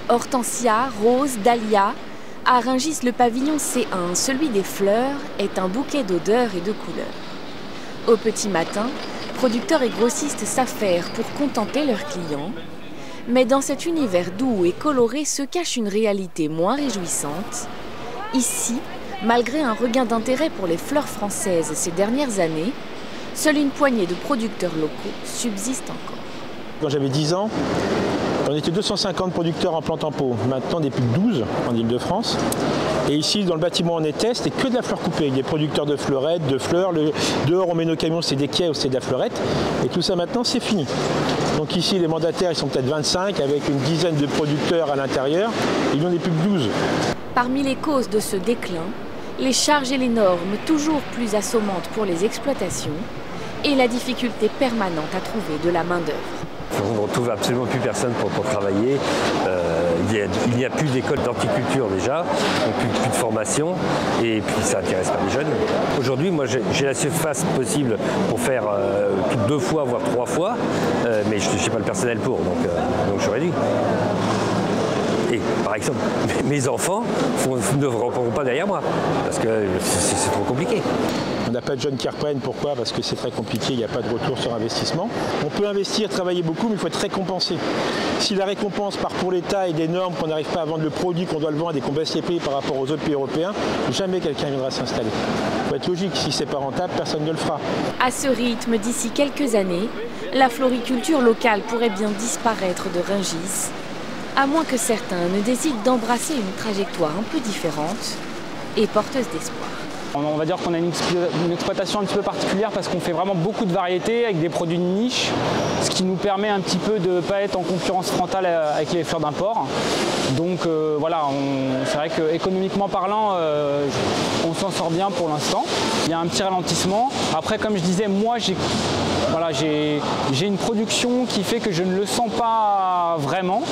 Hortensia, rose, dahlia. À Rungis, le pavillon C1, celui des fleurs, est un bouquet d'odeurs et de couleurs. Au petit matin, producteurs et grossistes s'affairent pour contenter leurs clients. Mais dans cet univers doux et coloré se cache une réalité moins réjouissante. Ici, malgré un regain d'intérêt pour les fleurs françaises ces dernières années, seule une poignée de producteurs locaux subsiste encore. Quand j'avais 10 ans, on était 250 producteurs en plantes en pot. Maintenant, on n'est plus que 12 en Ile-de-France. Et ici, dans le bâtiment où on était, c'était que de la fleur coupée. Des producteurs de fleurettes, de fleurs. Dehors, on met nos camions, c'est des quais ou c'est de la fleurette. Et tout ça, maintenant, c'est fini. Donc ici, les mandataires, ils sont peut-être 25, avec une dizaine de producteurs à l'intérieur. Et nous, on n'est plus que 12. Parmi les causes de ce déclin, les charges et les normes toujours plus assommantes pour les exploitations et la difficulté permanente à trouver de la main-d'œuvre. On ne retrouve absolument plus personne pour travailler. Il n'y a plus d'école d'horticulture déjà, donc plus de formation, et puis ça n'intéresse pas les jeunes. Aujourd'hui, moi j'ai la surface possible pour faire 2 fois, voire 3 fois, mais je n'ai pas le personnel pour, donc j'aurais dû. Et par exemple, mes enfants ne reprendront pas derrière moi, parce que c'est trop compliqué. On n'a pas de jeunes qui reprennent, pourquoi? Parce que c'est très compliqué, il n'y a pas de retour sur investissement. On peut investir, travailler beaucoup, mais il faut être récompensé. Si la récompense part pour l'État et des normes qu'on n'arrive pas à vendre le produit, qu'on doit le vendre et qu'on baisse les prix par rapport aux autres pays européens, jamais quelqu'un viendra s'installer. Il faut être logique, si c'est pas rentable, personne ne le fera. À ce rythme, d'ici quelques années, la floriculture locale pourrait bien disparaître de Rungis, à moins que certains ne décident d'embrasser une trajectoire un peu différente et porteuse d'espoir. On va dire qu'on a une exploitation un petit peu particulière parce qu'on fait vraiment beaucoup de variétés avec des produits de niche, ce qui nous permet un petit peu de ne pas être en concurrence frontale avec les fleurs d'import. Donc voilà, c'est vrai qu'économiquement parlant, on s'en sort bien pour l'instant. Il y a un petit ralentissement. Après, comme je disais, moi j'ai une production qui fait que je ne le sens pas vraiment,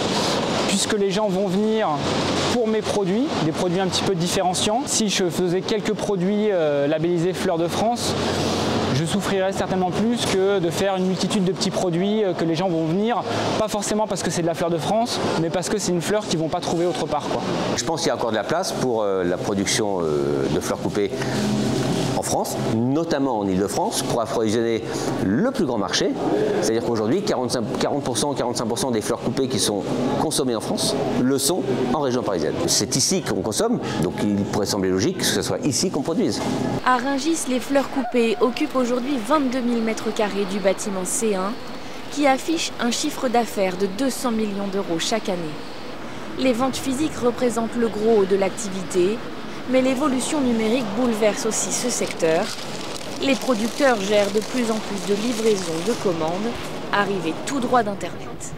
puisque les gens vont venir pour mes produits, des produits un petit peu différenciants. Si je faisais quelques produits labellisés Fleurs de France, je souffrirais certainement plus que de faire une multitude de petits produits que les gens vont venir, pas forcément parce que c'est de la fleur de France, mais parce que c'est une fleur qu'ils ne vont pas trouver autre part, quoi. Je pense qu'il y a encore de la place pour la production de fleurs coupées en France, notamment en Ile-de-France, pour approvisionner le plus grand marché. C'est-à-dire qu'aujourd'hui, 40-45% des fleurs coupées qui sont consommées en France le sont en région parisienne. C'est ici qu'on consomme, donc il pourrait sembler logique que ce soit ici qu'on produise. À Rungis, les fleurs coupées occupent aujourd'hui 22 000 m² du bâtiment C1, qui affiche un chiffre d'affaires de 200 millions d'euros chaque année. Les ventes physiques représentent le gros de l'activité, mais l'évolution numérique bouleverse aussi ce secteur. Les producteurs gèrent de plus en plus de livraisons de commandes arrivées tout droit d'Internet.